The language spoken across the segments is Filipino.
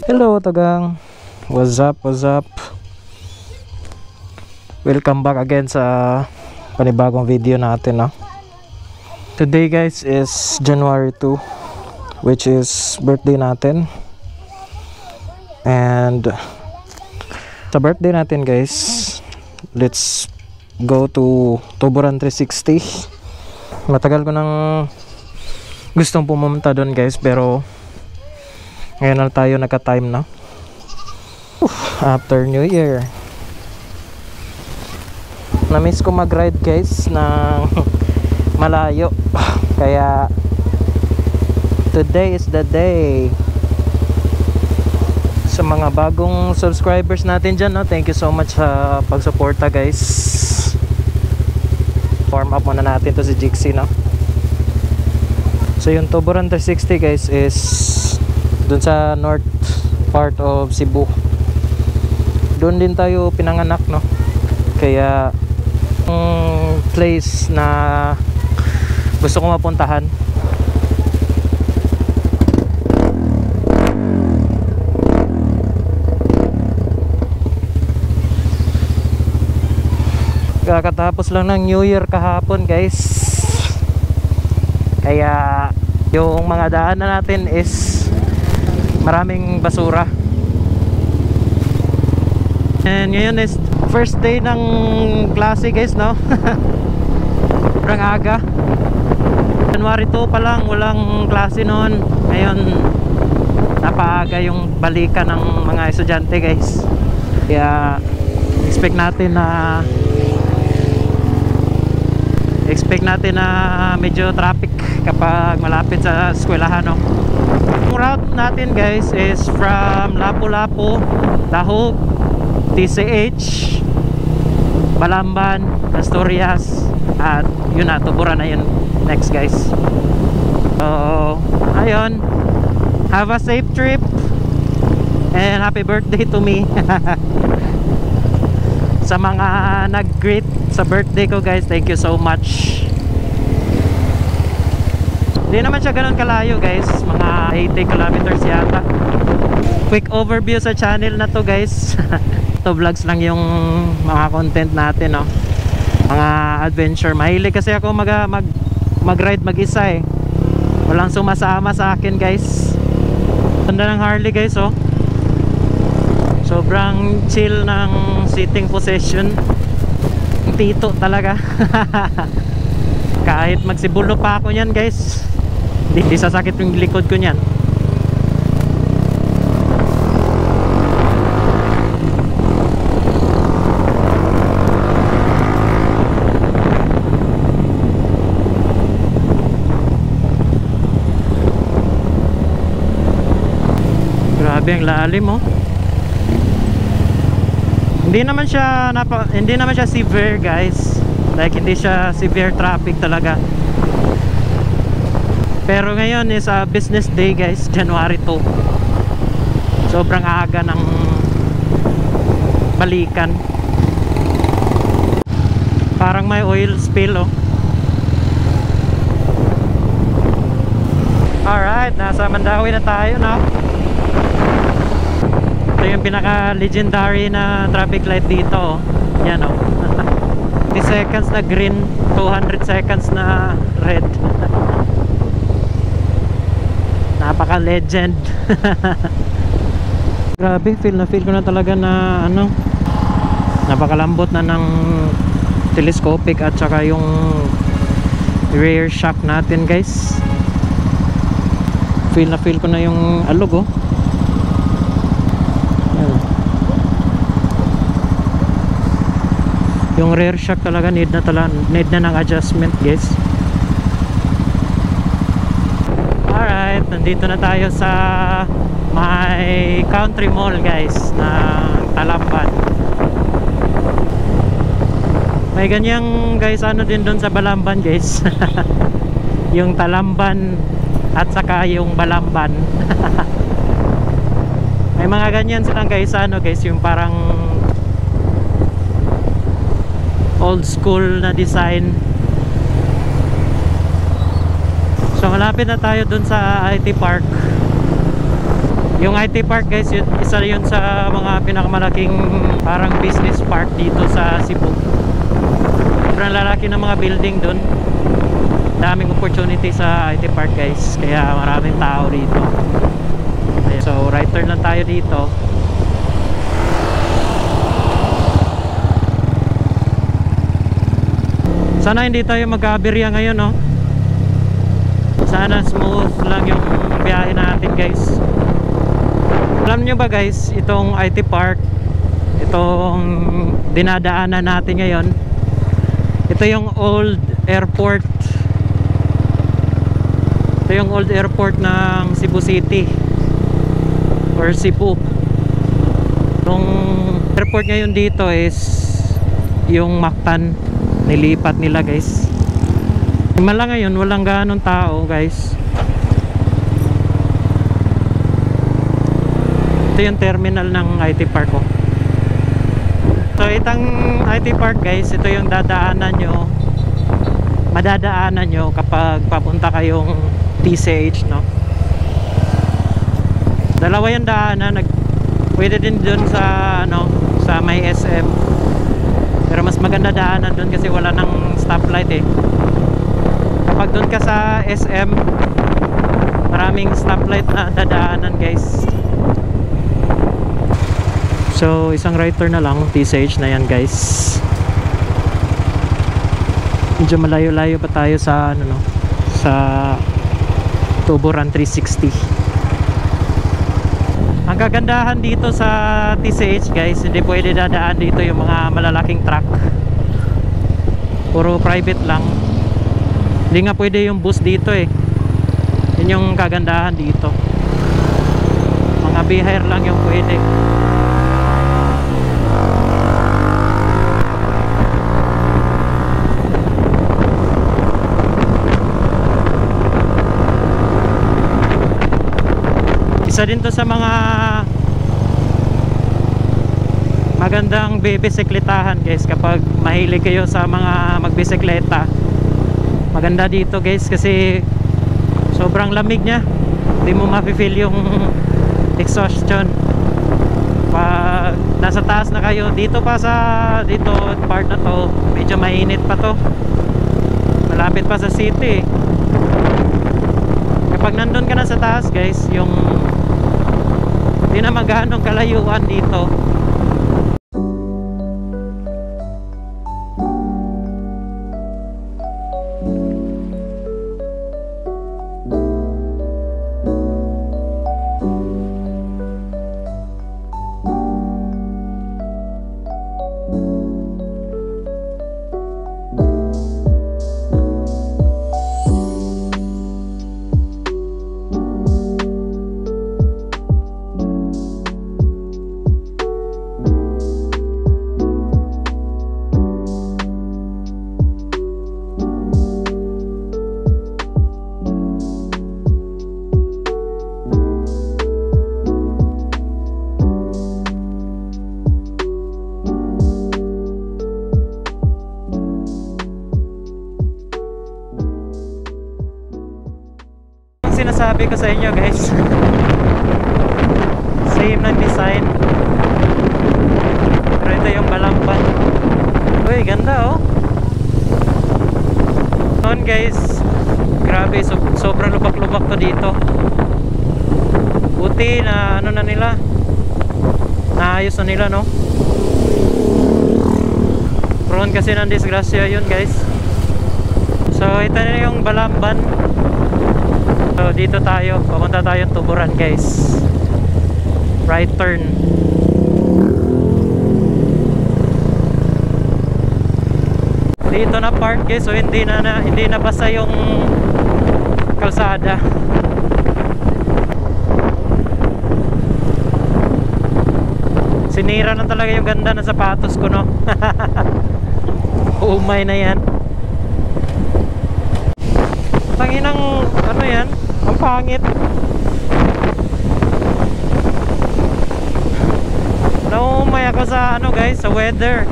Hello Tagang, what's up, what's up? Welcome back again sa panibagong video natin, no? Today guys is January 2, which is birthday natin. And sa birthday natin guys, let's go to Tuburan 360. Matagal ko nang gustong pumunta doon guys, pero ngayon na tayo nagka-time na. After New Year, na-miss ko mag-ride guys ng malayo, kaya today is the day. Sa mga bagong subscribers natin dyan, no? Thank you so much sa pagsuporta guys. Warm up muna natin to si Jixie, no? So yung Tuburan 360 guys is dun sa north part of Cebu. Doon din tayo pinanganak, no? Kaya place na gusto ko mapuntahan. Kakatapos lang ng New Year kahapon guys, kaya yung mga daanan natin is maraming basura. And ngayon is first day ng klase guys, no? Sobrang aga. January 2 pa lang walang klase noon. Ngayon napaaga yung balikan ng mga estudyante guys, kaya expect natin na medyo traffic kapag malapit sa eskwelahan, no? Yung route natin guys is from Lapu-Lapu, Tahog, TCH, Balamban, Asturias, at yun na, Tuburan na yun next guys. So ayun, have a safe trip and happy birthday to me. Sa mga nag-greet sa birthday ko guys, thank you so much. Hindi naman siya ganun kalayo guys, mga 80 kilometers yata. Quick overview sa channel na to guys. Ito vlogs lang yung mga content natin, no? Mga adventure. Mahilig kasi ako mag-ride mag-isa eh. Walang sumasama sa akin guys. Ganda ng Harley guys, oh. Sobrang chill ng sitting position. Tito talaga. Kahit magsibulo pa ako niyan guys, di sasakit yung likod ko niyan. Grabe ang lalim, oh. Hindi naman siya severe guys, like hindi siya severe traffic talaga. Pero ngayon is a business day guys, January 2. Sobrang aga ng balikan. Parang may oil spill, oh. Alright, nasa Mandawi na tayo, no? Ito yung pinaka legendary na traffic light dito, oh. Yan, oh. 50 seconds na green, 200 seconds na red. Napaka legend. Grabe, feel ko na talaga na ano, napakalambot na ng telescopic at saka yung rear shock natin guys. Feel ko na yung alog, oh. Yung rear shock talaga need na ng adjustment guys. Alright, nandito na tayo sa may country mall guys na Talamban. May ganyang guys ano din doon sa Balamban guys. Yung Talamban at saka yung Balamban. May mga ganyan silang guys ano guys, yung parang old school na design. So malapit na tayo dun sa IT Park. Yung IT Park guys, isa yun sa mga pinakamalaking parang business park dito sa Cebu. Sobrang lalaki ng mga building dun. Daming opportunity sa IT Park guys, kaya maraming tao dito. So right turn lang tayo dito. Sana hindi tayo mag-aberya ngayon, no? Sana smooth lang yung biyahe natin guys. Alam nyo ba guys, itong IT Park, itong dinadaanan natin ngayon, ito yung old airport. Ito yung old airport ng Cebu City or Cebu. Itong airport ngayon dito is yung Mactan. Nilipat nila guys. Himala ngayon, walang ganong tao guys. Ito yung terminal ng IT Park ko. So itong IT Park guys, ito yung dadaanan nyo, madadaanan nyo kapag papunta kayong TCH, no? Dalawa yung daanan. Pwede din dun sa ano, sa may SM, pero mas maganda daanan dun kasi wala nang stoplight eh. Kapag dun ka sa SM, maraming stoplight na dadaanan guys. So isang right turn na lang, TCH na yan guys. Medyo malayo-layo pa tayo sa ano, no, sa Tuburan 360. Ang kagandahan dito sa TCH guys, hindi pwede dadaan dito yung mga malalaking truck. Puro private lang. Hindi nga pwede yung bus dito eh. Yun yung kagandahan dito. Mga bihire lang yung pwede. Isa din to sa mga magandang bibisikletahan guys. Kapag mahilig kayo sa mga magbisikleta, maganda dito guys kasi sobrang lamig nya. Hindi mo mafe-feel yung exhaustion pag nasa taas na kayo. Dito pa sa dito part na to, medyo mainit pa to, malapit pa sa city. Kapag nandun ka na sa taas guys, yung hindi na maghanong kalayuan dito. Sinasabi ko sa inyo guys, same ng design, pero ito yung Balamban. Uy, ganda oh. Noon guys, grabe, sobrang lubak-lubak to dito. Buti na ano na nila, naayos na nila, no? Prone kasi ng disgrasya yun guys. So ito na yung Balamban. So dito tayo, papunta tayo Tuburan guys. Right turn. Dito na park guys, so hindi na basa yung kalsada. Sinira na talaga yung ganda ng sapatos ko, no? Umay na yan. Tanginang ano yan, ang pangit. Naumay ako sa ano guys, sa weather.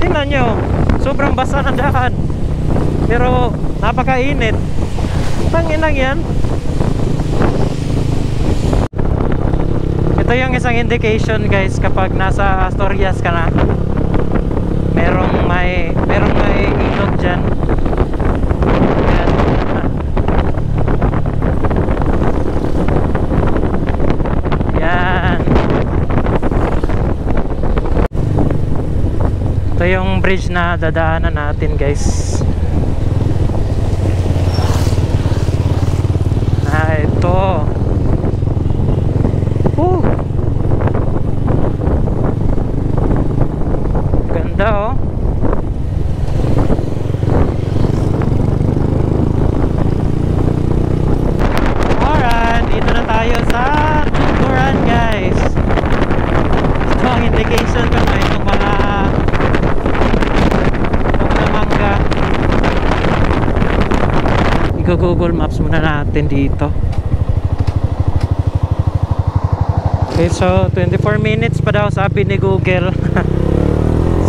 Tingnan nyo, sobrang basa ng daan, pero napakainit. Tanginang yan. Ito yung isang indication guys kapag nasa Asturias ka na. Merong may ilog dyan. Yan. Yan. Ito yung bridge na dadaanan natin guys. Ito. Ganda oh. Alright, dito na tayo sa Tukuran guys. Ito ang indication kung may itong mga mangga. I-Google Maps muna natin dito. Okay, so 24 minutes pa daw sabi ni Google.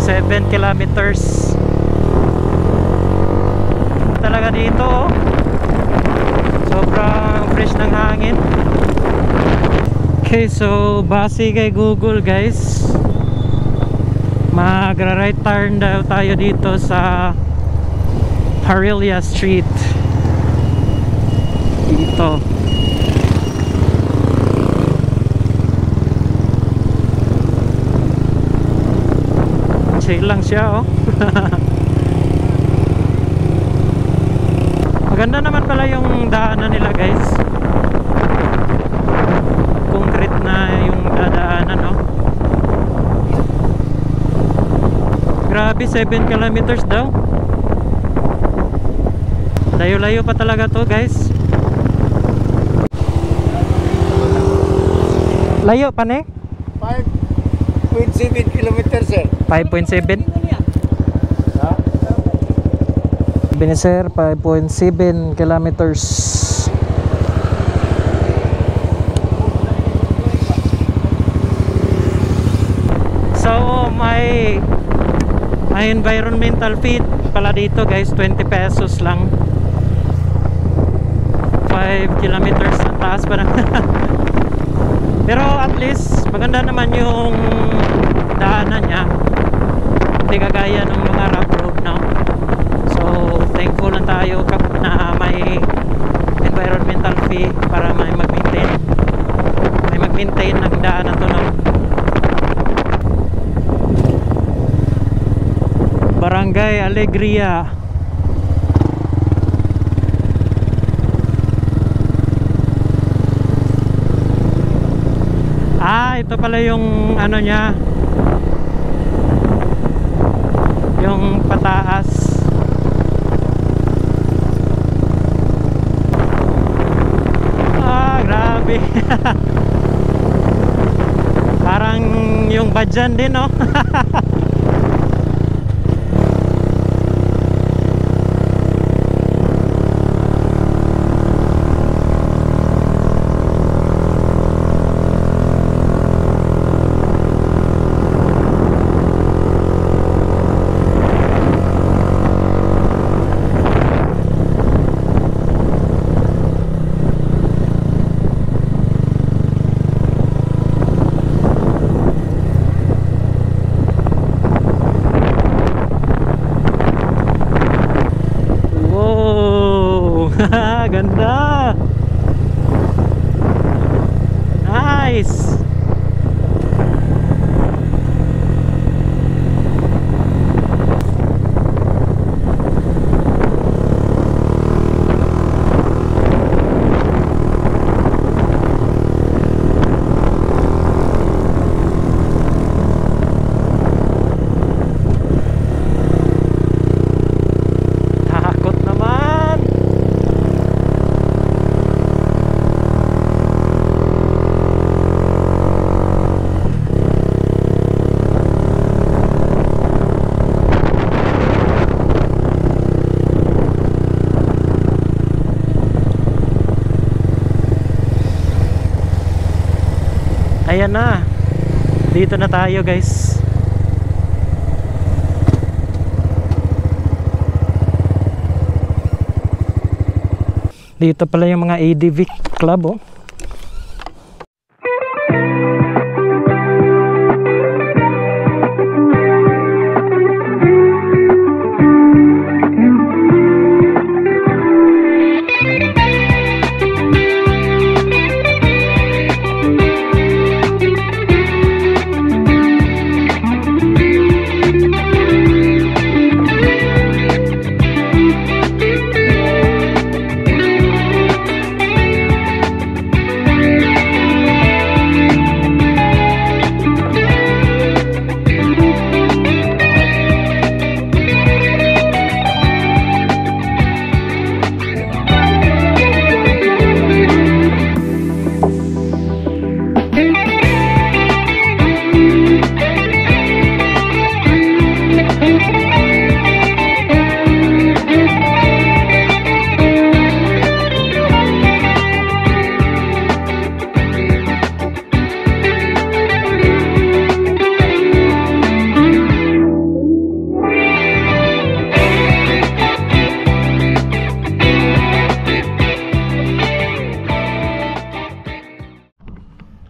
7 kilometers talaga dito oh. Sobrang fresh ng hangin. Okay, so base kay Google guys, magra-right turn daw tayo dito sa Harilla Street dito. Chill lang siya oh. Maganda naman pala yung daanan nila guys. Concrete na yung dadaanan oh. Grabe, 7 kilometers daw. Layo-layo pa talaga to guys. Layo pa ne? 5.7 kilometers sir. 5.7? Sabi ni sir, 5.7 kilometers. So may environmental fee pala dito guys, 20 pesos lang. 5 kilometers ang taas pa na. Pero at least maganda naman yung daanan niya. Hindi kagaya ng mga rough road no? So thankful lang tayo na may environmental fee para may mag-maintain ng daanan to no? Barangay Alegria. Ito pala yung ano niya, yung pataas. Grabe. Parang yung Badjan din no. Ganda. Nice. Ayan na. Dito na tayo guys. Dito pala yung mga ADV club oh.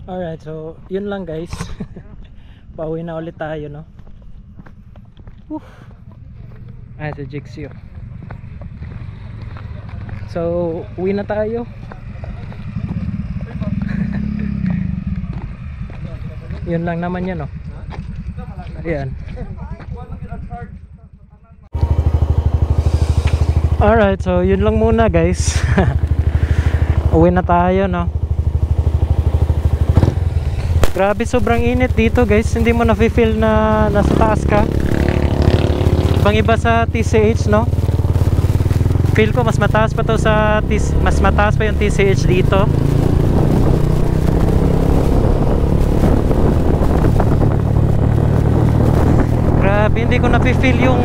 Alright, so yun lang guys. Pauwi na ulit tayo, no? Woo. Ay, si Jixio. So, uwi na tayo. Yun lang naman yan, no? Ayan. Alright, so yun lang muna guys. Uwi na tayo, no? Grabe, sobrang init dito guys. Hindi mo na-feel na nasa taas ka. Ibang iba sa TCH, no? Feel ko mas mataas pa to sa mas mataas pa yung TCH dito. Grabe, hindi ko na-feel yung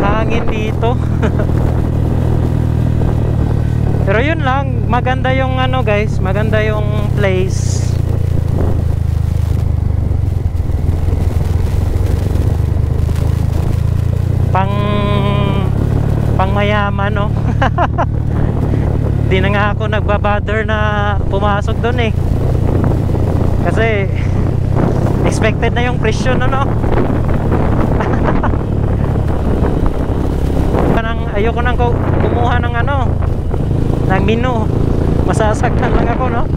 hangin dito. Pero yun lang, maganda yung ano guys, maganda yung place. Pang mayaman, no? Di na nga ako nagbabother na pumasok doon eh. Kasi expected na yung presyo, no? Ayoko nang kumuha ng ano, ng menu. Masasaktan lang ako, no?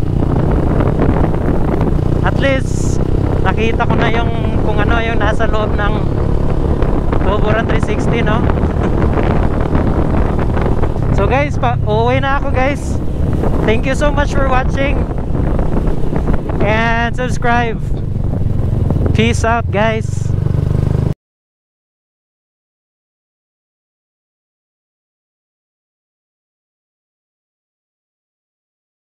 At least nakita ko na yung kung ano yung nasa loob ng Tuburan 360, no? So guys, uuwi na ako guys. Thank you so much for watching. And subscribe. Peace out guys.